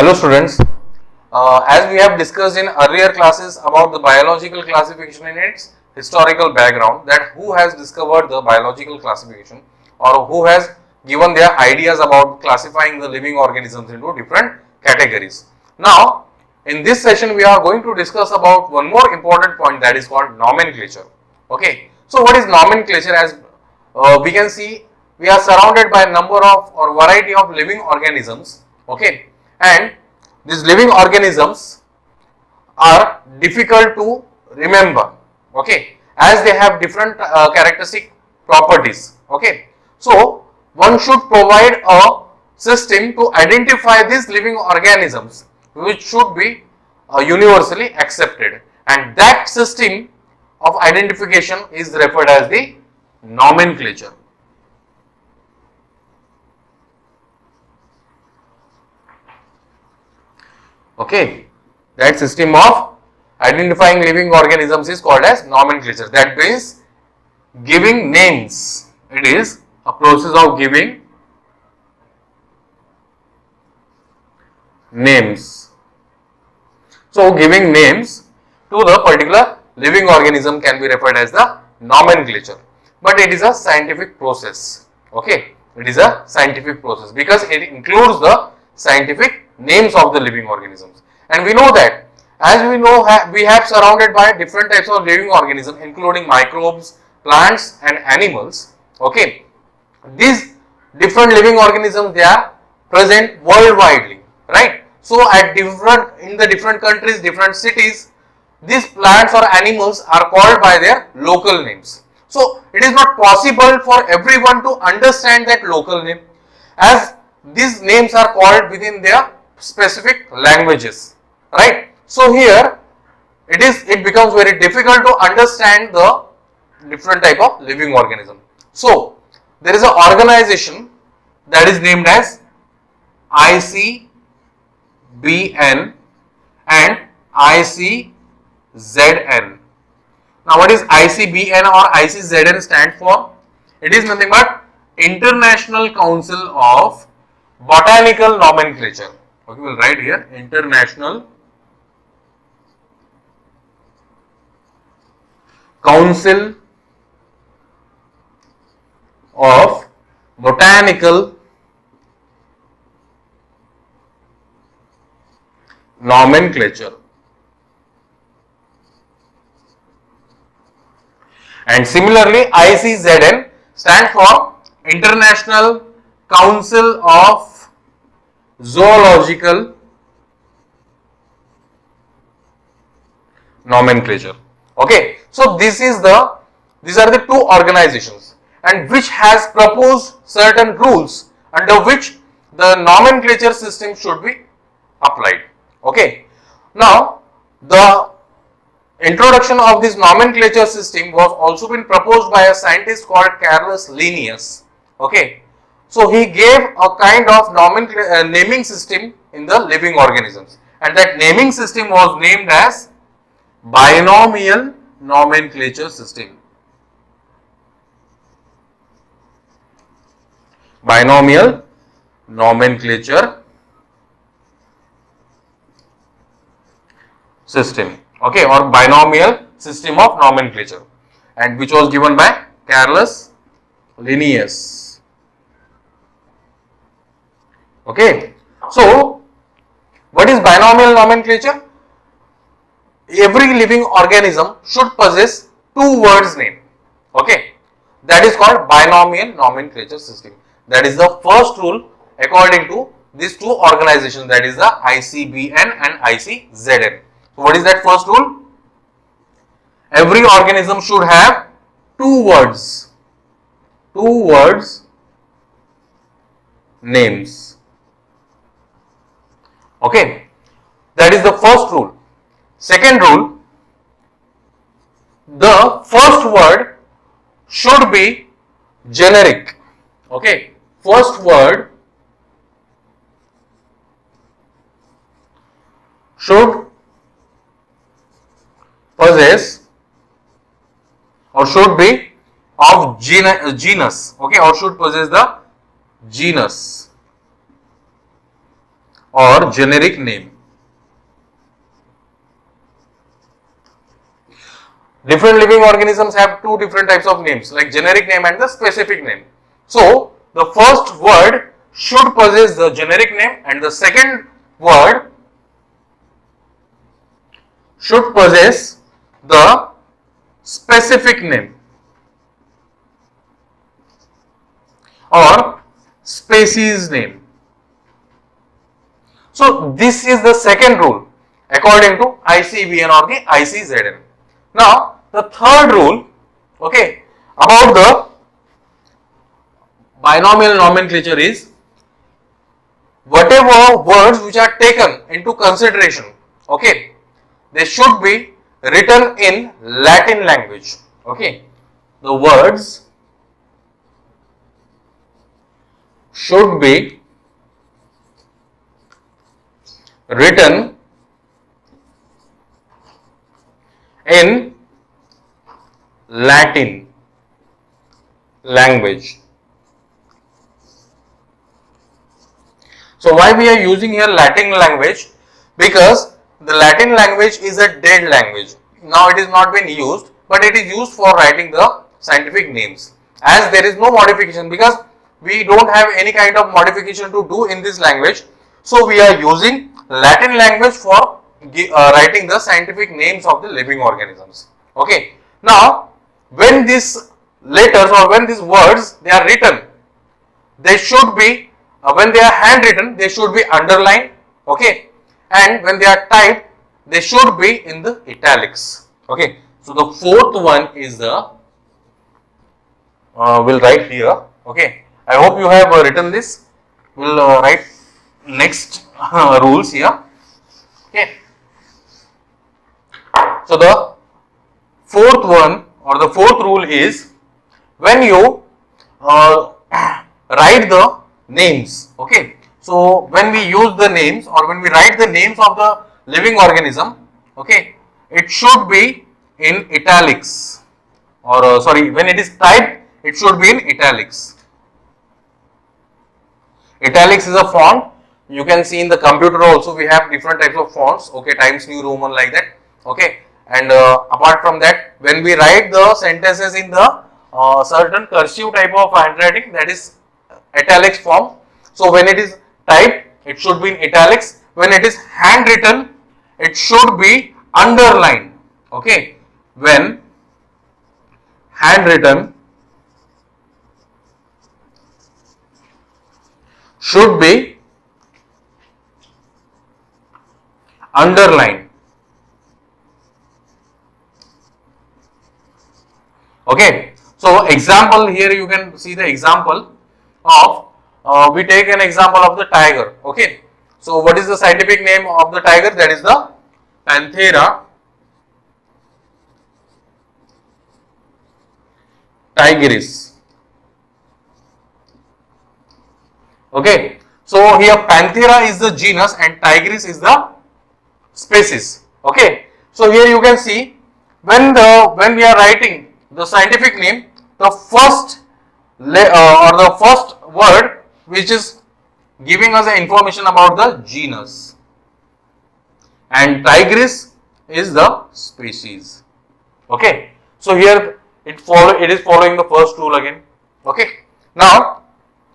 Hello students, as we have discussed in earlier classes about the biological classification in its historical background, that who has discovered the biological classification or who has given their ideas about classifying the living organisms into different categories. Now in this session we are going to discuss about one more important point, that is called nomenclature. Okay, so what is nomenclature? As we can see, we are surrounded by a number of or variety of living organisms. Okay, and these living organisms are difficult to remember, okay, as they have different characteristic properties. Okay, so one should provide a system to identify these living organisms which should be universally accepted, and that system of identification is referred as the nomenclature. Okay, that system of identifying living organisms is called as nomenclature. That means giving names. It is a process of giving names. So giving names to the particular living organism can be referred as the nomenclature, but it is a scientific process. Okay, it is a scientific process because it includes the scientific names of the living organisms. And we know that, as we know, we have surrounded by different types of living organisms including microbes, plants and animals. Okay, these different living organisms, they are present worldwide, right? So at in the different countries, different cities, these plants or animals are called by their local names. So it is not possible for everyone to understand that local name, as these names are called within their specific languages, right? So here it becomes very difficult to understand the different type of living organism. So there is an organization that is named as ICBN and ICZN. Now what is ICBN or ICZN stand for? It is nothing but International Council of Botanical Nomenclature. Okay, we will write here International Council of Botanical Nomenclature. And similarly, ICZN stands for International Council of Zoological Nomenclature. Okay, so these are the two organizations, and which has proposed certain rules under which the nomenclature system should be applied. Okay, now the introduction of this nomenclature system was also been proposed by a scientist called Carolus Linnaeus. Okay, so he gave a kind of naming system in the living organisms, and that naming system was named as binomial nomenclature system. Binomial nomenclature system, okay, or binomial system of nomenclature, and which was given by Carolus Linnaeus. Okay, so what is binomial nomenclature? Every living organism should possess two words name. Okay, that is called binomial nomenclature system. That is the first rule according to these two organizations, that is the ICBN and ICZN. So what is that first rule? Every organism should have two words names. Okay, that is the first rule. Second rule, the first word should be generic. Okay, first word should possess or should be of genus, okay, or should possess the genus. or generic name. Different living organisms have two different types of names, like generic name and the specific name. So, the first word should possess the generic name and the second word should possess the specific name or species name. So, this is the second rule according to ICBN or the ICZN. Now, the third rule, okay, about the binomial nomenclature is whatever words which are taken into consideration, okay, they should be written in Latin language, okay. The words should be written in Latin language. So why we are using here Latin language? Because the Latin language is a dead language. Now it is not been used, but it is used for writing the scientific names. As there is no modification, because we don't have any kind of modification to do in this language, so we are using Latin language for writing the scientific names of the living organisms. Okay. Now, when these letters or when these words they are written, they should be when they are handwritten, they should be underlined. Okay. And when they are typed, they should be in the italics. Okay. So the fourth one is the we'll write here. Okay. I hope you have written this. We'll write next rules here. Okay. So the fourth one or the fourth rule is when you write the names. Okay. So when we use the names or when we write the names of the living organism, okay, it should be in italics, or sorry, when it is typed, it should be in italics. Italics is a font. You can see in the computer also we have different types of fonts. Okay, Times New Roman like that. Okay, and apart from that, when we write the sentences in the certain cursive type of handwriting, that is italics form. So when it is typed, it should be in italics. When it is handwritten, it should be underlined. Okay, when handwritten, should be underlined. Okay, so example here you can see the example of we take an example of the tiger. Okay, so what is the scientific name of the tiger? That is the Panthera tigris. Okay, so here Panthera is the genus and tigris is the species. Okay, so here you can see when we are writing the scientific name, the first or the first word which is giving us the information about the genus, and tigris is the species. Okay, so here it is following the first rule again. Okay, now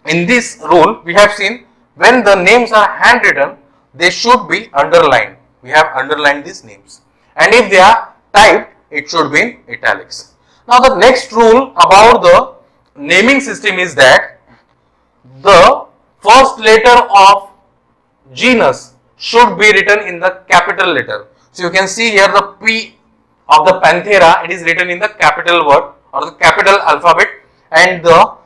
in this rule we have seen when the names are handwritten, they should be underlined. We have underlined these names, and if they are typed, it should be in italics. Now the next rule about the naming system is that the first letter of genus should be written in the capital letter. So you can see here the P of the Panthera, it is written in the capital word or the capital alphabet, and the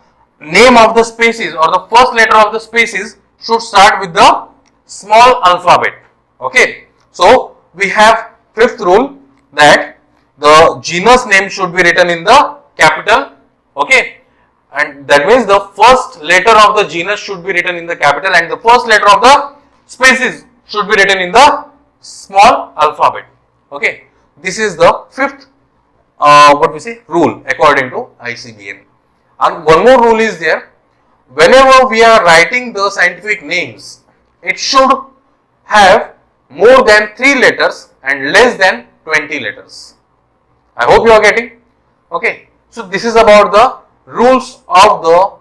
name of the species or the first letter of the species should start with the small alphabet. Okay, so we have fifth rule that the genus name should be written in the capital. Okay, and that means the first letter of the genus should be written in the capital and the first letter of the species should be written in the small alphabet. Okay, this is the fifth rule according to ICBN. And one more rule is there. Whenever we are writing the scientific names, it should have more than 3 letters and less than 20 letters. I hope you are getting. Okay. So this is about the rules of the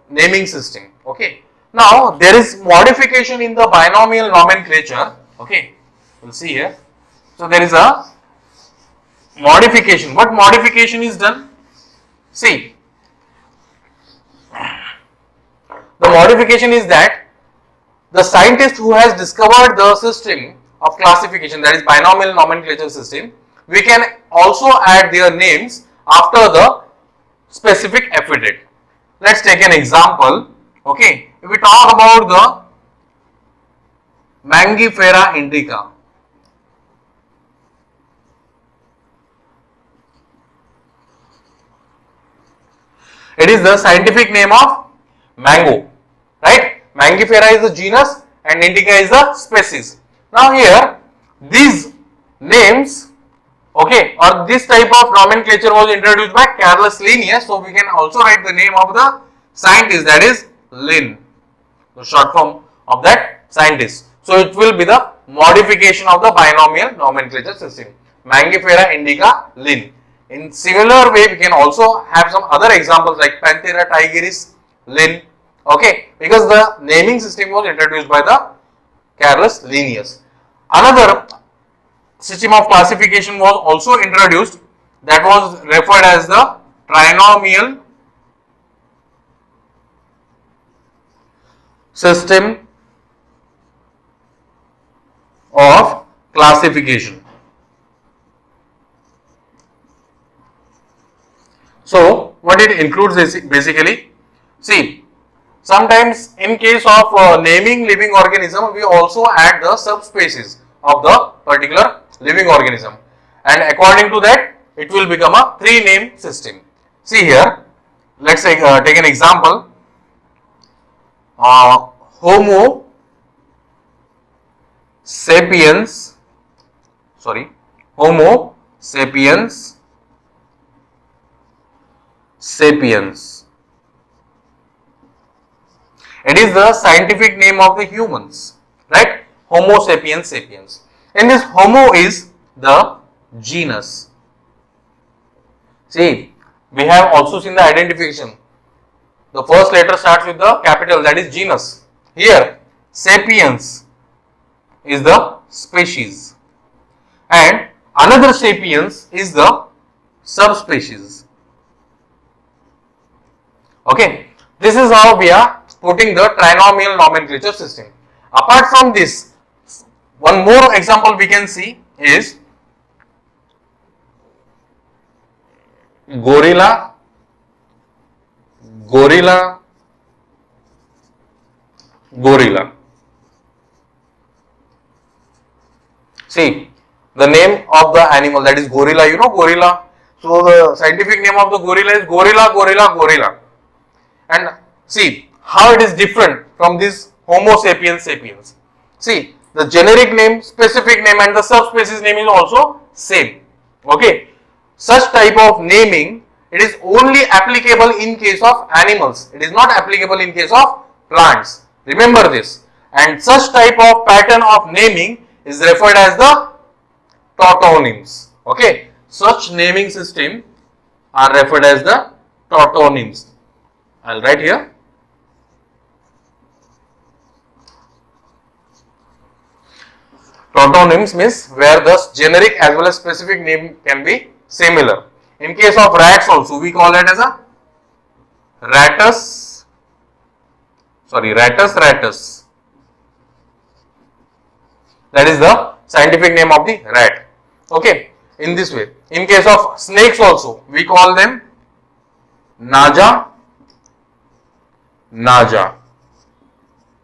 naming system. Okay. Now there is modification in the binomial nomenclature. Okay. We'll see here. So there is a modification. What modification is done? See, the modification is that the scientist who has discovered the system of classification, that is binomial nomenclature system, we can also add their names after the specific epithet. Let's take an example. Okay, if we talk about the Mangifera indica, it is the scientific name of mango, right? Mangifera is the genus and indica is the species. Now here these names, okay, or this type of nomenclature was introduced by Carolus Linnaeus, so we can also write the name of the scientist, that is Lin, the short form of that scientist. So it will be the modification of the binomial nomenclature system, Mangifera indica Lin. In similar way, we can also have some other examples like Panthera tigris Lin, okay, because the naming system was introduced by the Carolus Linnaeus. Another system of classification was also introduced, that was referred as the trinomial system of classification. So what it includes is basically, see, sometimes in case of naming living organism, we also add the subspecies of the particular living organism, and according to that it will become a 3-name system. See here, let's say take an example, Homo sapiens, Homo sapiens sapiens. It is the scientific name of the humans, right? Homo sapiens sapiens. And this Homo is the genus. See, we have also seen the identification. The first letter starts with the capital, that is genus. Here, sapiens is the species, and another sapiens is the subspecies. Okay, this is how we are putting the trinomial nomenclature system. Apart from this, one more example we can see is gorilla, gorilla, gorilla. See, the name of the animal, that is gorilla, you know gorilla. So the scientific name of the gorilla is gorilla, gorilla, gorilla. And see how it is different from this Homo sapiens sapiens. See, the generic name, specific name and the subspecies name is also same. Okay, such type of naming, it is only applicable in case of animals. It is not applicable in case of plants. Remember this. And such type of pattern of naming is referred as the tautonyms. Okay, such naming system are referred as the tautonyms. I'll write here. Tautonyms means where the generic as well as specific name can be similar. In case of rats also, we call it as a ratus, ratus. That is the scientific name of the rat. Okay, in this way. In case of snakes also, we call them naja, naja.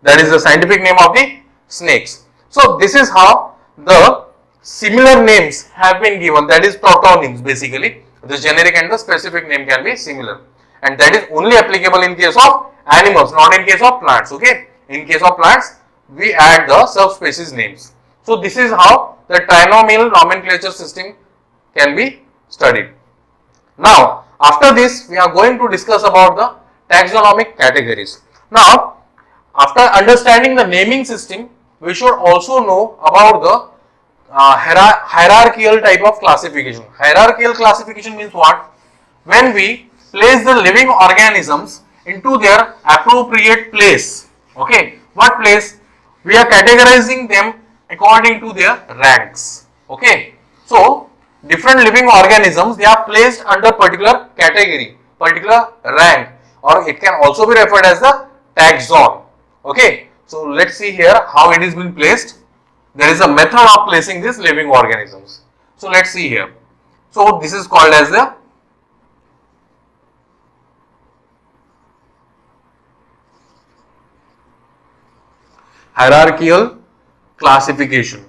That is the scientific name of the snakes. So this is how the similar names have been given, that is tautonyms basically. The generic and the specific name can be similar, and that is only applicable in case of animals, not in case of plants. Okay, in case of plants we add the subspecies names. So this is how the trinomial nomenclature system can be studied. Now after this we are going to discuss about the taxonomic categories. Now after understanding the naming system, we should also know about the hierarchical type of classification. Hierarchical classification means what? When we place the living organisms into their appropriate place. Okay, what place? We are categorizing them according to their ranks. Okay, so different living organisms, they are placed under particular category, particular rank, or it can also be referred as the taxon. Okay, so let's see here how it is being placed. There is a method of placing these living organisms. So let's see here. So this is called as the hierarchical classification.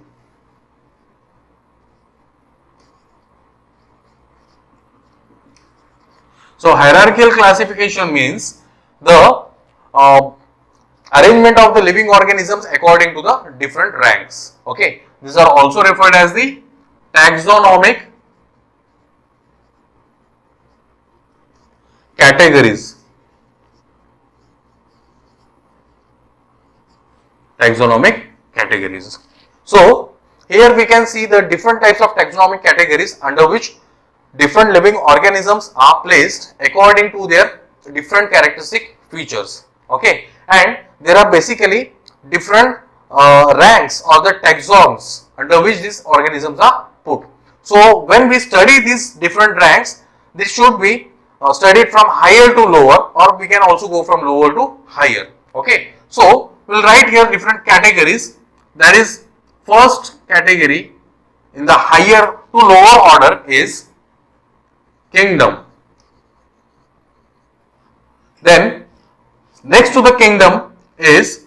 So hierarchical classification means the arrangement of the living organisms according to the different ranks. Okay, these are also referred as the taxonomic categories. Taxonomic categories. So here we can see the different types of taxonomic categories under which different living organisms are placed according to their different characteristic features. Okay, and there are basically different ranks or the taxons under which these organisms are put. So when we study these different ranks, this should be studied from higher to lower, or we can also go from lower to higher. Okay, so we will write here different categories. That is, first category in the higher to lower order is kingdom. Then next to the kingdom is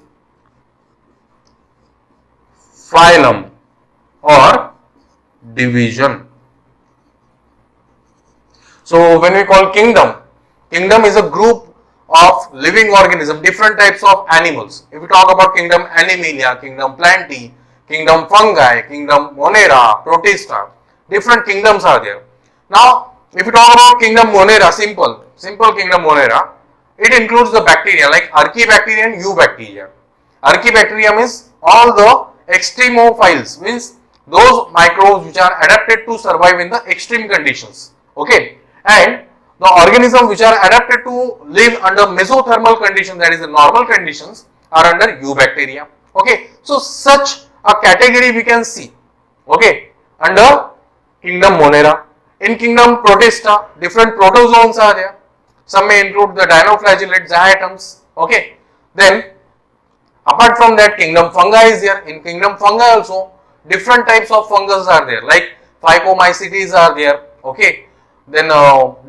phylum or division. So when we call kingdom, kingdom is a group of living organism, different types of animals. If we talk about kingdom Animalia, kingdom Plantae, kingdom Fungi, kingdom Monera, Protista, different kingdoms are there. Now if we talk about kingdom Monera, simple kingdom Monera, it includes the bacteria like Archaebacteria and Eubacteria. Archaebacteria means all the extremophiles, means those microbes which are adapted to survive in the extreme conditions. Okay, and the organisms which are adapted to live under mesothermal conditions, that is the normal conditions, are under Eubacteria. Okay, so such a category we can see. Okay, under kingdom Monera. In kingdom Protista, different protozoans are there. Some may include the dinoflagellate diatoms. Okay, then apart from that, kingdom Fungi is there. In kingdom Fungi also different types of fungus are there, like Phycomycetes are there. Okay, then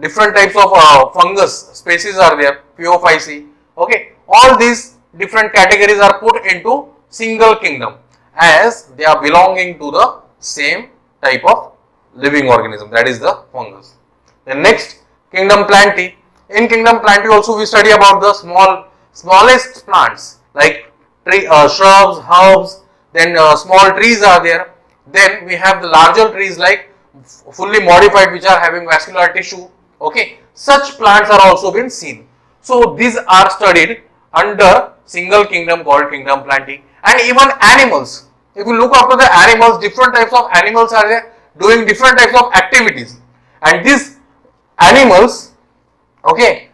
different types of fungus species are there, Phaeophyceae. Okay, all these different categories are put into single kingdom as they are belonging to the same type of living organism, that is the fungus. Then next, kingdom Plantae. In kingdom Plantae also we study about the smallest plants like shrubs, herbs, then small trees are there. Then we have the larger trees like fully modified which are having vascular tissue. Okay, such plants are also been seen. So these are studied under single kingdom called kingdom Plantae. And even animals, if you look after the animals, different types of animals are there doing different types of activities, and these animals, okay,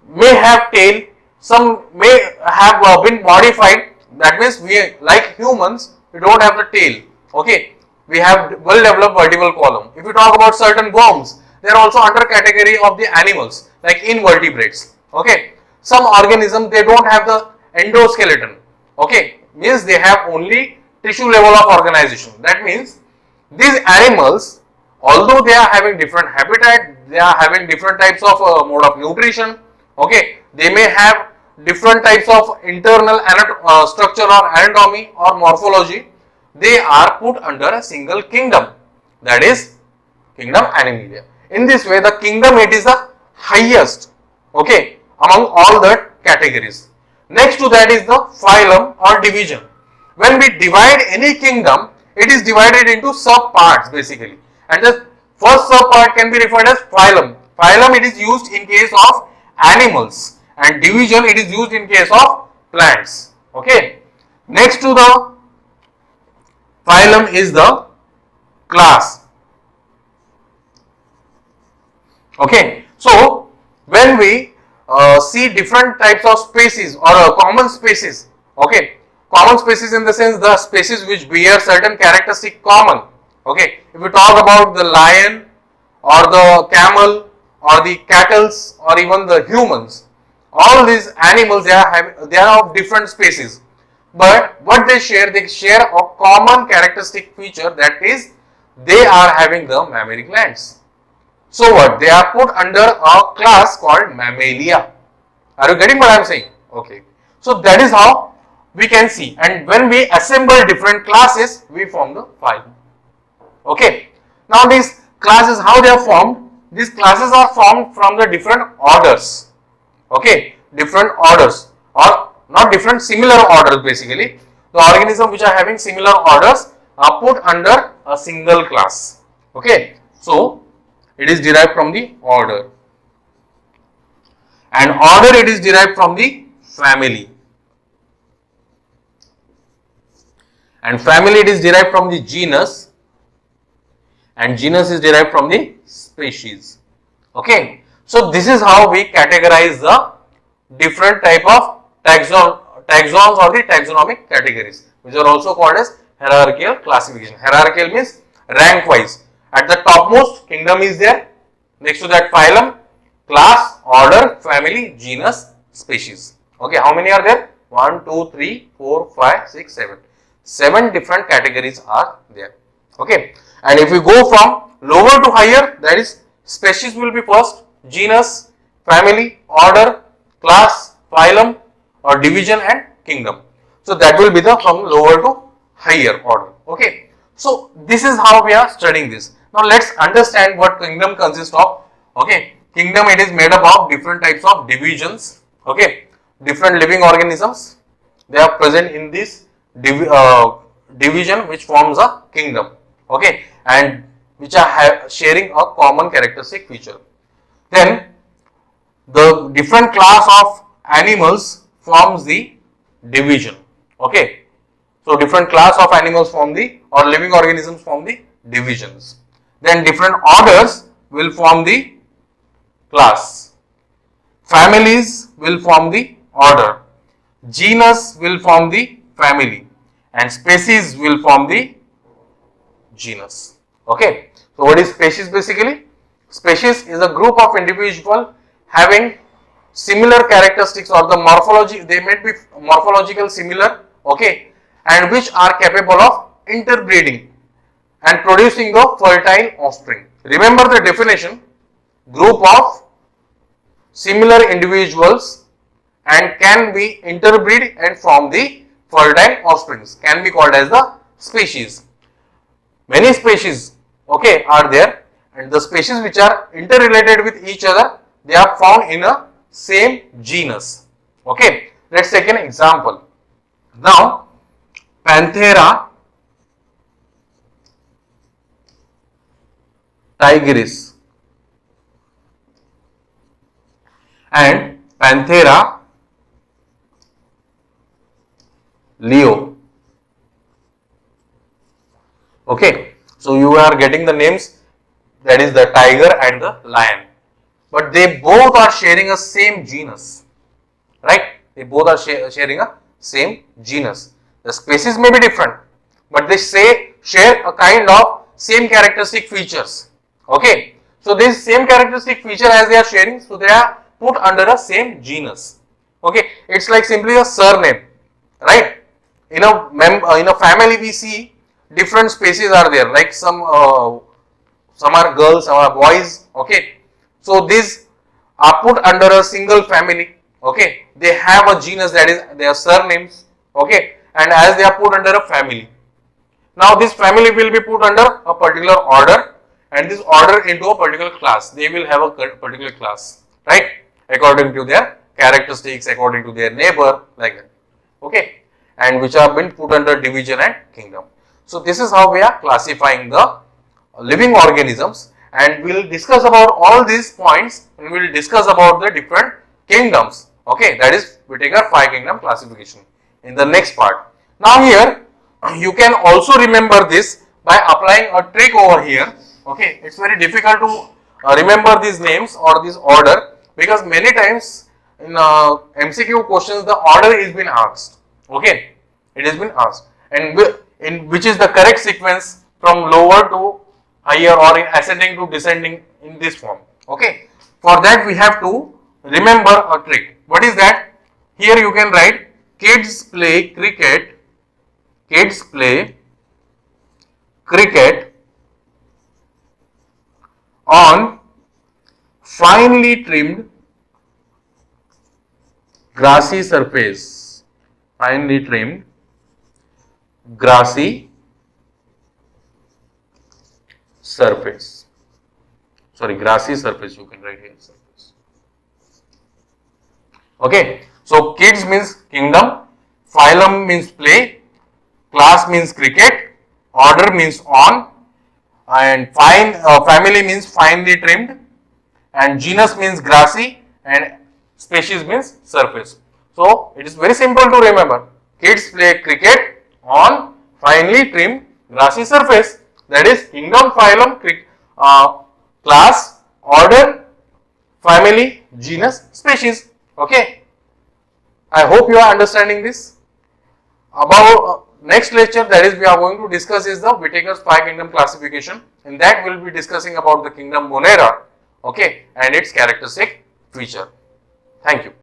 may have tail, some may have been modified. That means we, like humans, we don't have the tail. Okay, we have well developed vertebral column. If you talk about certain worms, they are also under category of the animals like invertebrates. Okay, some organisms, they don't have the endoskeleton. Okay, means they have only tissue level of organization. That means these animals, although they are having different habitat, they are having different types of mode of nutrition. Okay, they may have different types of internal structure or anatomy or morphology. They are put under a single kingdom, that is kingdom Animalia. In this way, the kingdom, it is the highest, okay, among all the categories. Next to that is the phylum or division. When we divide any kingdom, it is divided into sub parts basically, and the first sub part can be referred as phylum. Phylum, it is used in case of animals, and division, it is used in case of plants. Okay, next to the Phylum is the class. Okay, so when we see different types of species or common species, okay, common species in the sense the species which bear certain characteristic common. Okay, if we talk about the lion or the camel or the cattle or even the humans, all these animals they are of different species, but what they share a common characteristic feature, that is they are having the mammary glands. So what? They are put under a class called Mammalia. Are you getting what I am saying? Okay. So that is how we can see, and when we assemble different classes, we form the phylum. Okay. Now these classes, how they are formed? These classes are formed from the different orders. Okay. Different orders, or not different, similar orders basically. The organisms which are having similar orders are put under a single class. Okay. So it is derived from the order, and order it is derived from the family, and family it is derived from the genus, and genus is derived from the species. Okay, so this is how we categorize the different type of taxons or the taxonomic categories, which are also called as hierarchical classification. Hierarchical means rank wise. At the topmost, kingdom is there. Next to that, phylum, class, order, family, genus, species. Okay, how many are there? 1, 2, 3, 4, 5, 6, 7. 7 different categories are there. Okay, and if we go from lower to higher, that is species will be first, genus, family, order, class, phylum, or division, and kingdom. So that will be the from lower to higher order. Okay, so this is how we are studying this. Now let's understand what kingdom consists of. Okay, kingdom it is made up of different types of divisions. Okay, different living organisms, they are present in this division which forms a kingdom. Okay, and which are sharing a common characteristic feature. Then the different class of animals forms the division. Okay, so different class of animals form the, or living organisms form the divisions. Then different orders will form the class, families will form the order, genus will form the family, and species will form the genus. Okay, so what is species basically? Species is a group of individuals having similar characteristics, or the morphology, they may be morphological similar, okay, and which are capable of interbreeding and producing the fertile offspring. Remember the definition: group of similar individuals and can be interbreed and form the fertile offsprings, can be called as the species. Many species, okay, are there, and the species which are interrelated with each other, they are found in a same genus. Okay, let's take an example. Now, Panthera tigris and Panthera leo. Okay, so you are getting the names, that is the tiger and the lion, but they both are sharing a same genus, right? They both are sharing a same genus. The species may be different, but they share a kind of same characteristic features. Okay, so this same characteristic feature as they are sharing, so they are put under a same genus. Okay, it's like simply a surname, right? In a family we see different species are there, like some are girls, some are boys. Okay, so these are put under a single family. Okay, they have a genus, that is their surnames. Okay, and as they are put under a family, now this family will be put under a particular order, and this order into a particular class. They will have a particular class, right, according to their characteristics, according to their neighbor, like that. Okay, and which have been put under division and kingdom. So this is how we are classifying the living organisms, and we will discuss about all these points, and we will discuss about the different kingdoms. Okay, that is we take our 5 kingdom classification in the next part. Now here you can also remember this by applying a trick over here. Okay, it's very difficult to remember these names or this order, because many times in MCQ questions the order is been asked. Okay, it has been asked, and in which is the correct sequence from lower to higher or in ascending to descending in this form. Okay, for that we have to remember a trick. What is that? Here you can write kids play cricket. Kids play cricket on finely trimmed grassy surface. Finely trimmed grassy surface. Sorry, grassy surface you can write here. Surface. Okay. So kids means kingdom, phylum means play, class means cricket, order means on, and family means finely trimmed, and genus means grassy, and species means surface. So it is very simple to remember. Kids play cricket on finely trimmed grassy surface. That is kingdom, phylum, class, order, family, genus, species. Okay. I hope you are understanding this. About next lecture, that is we are going to discuss is the Whittaker's 5 kingdom classification. In that we will be discussing about the kingdom Monera, okay, and its characteristic feature. Thank you.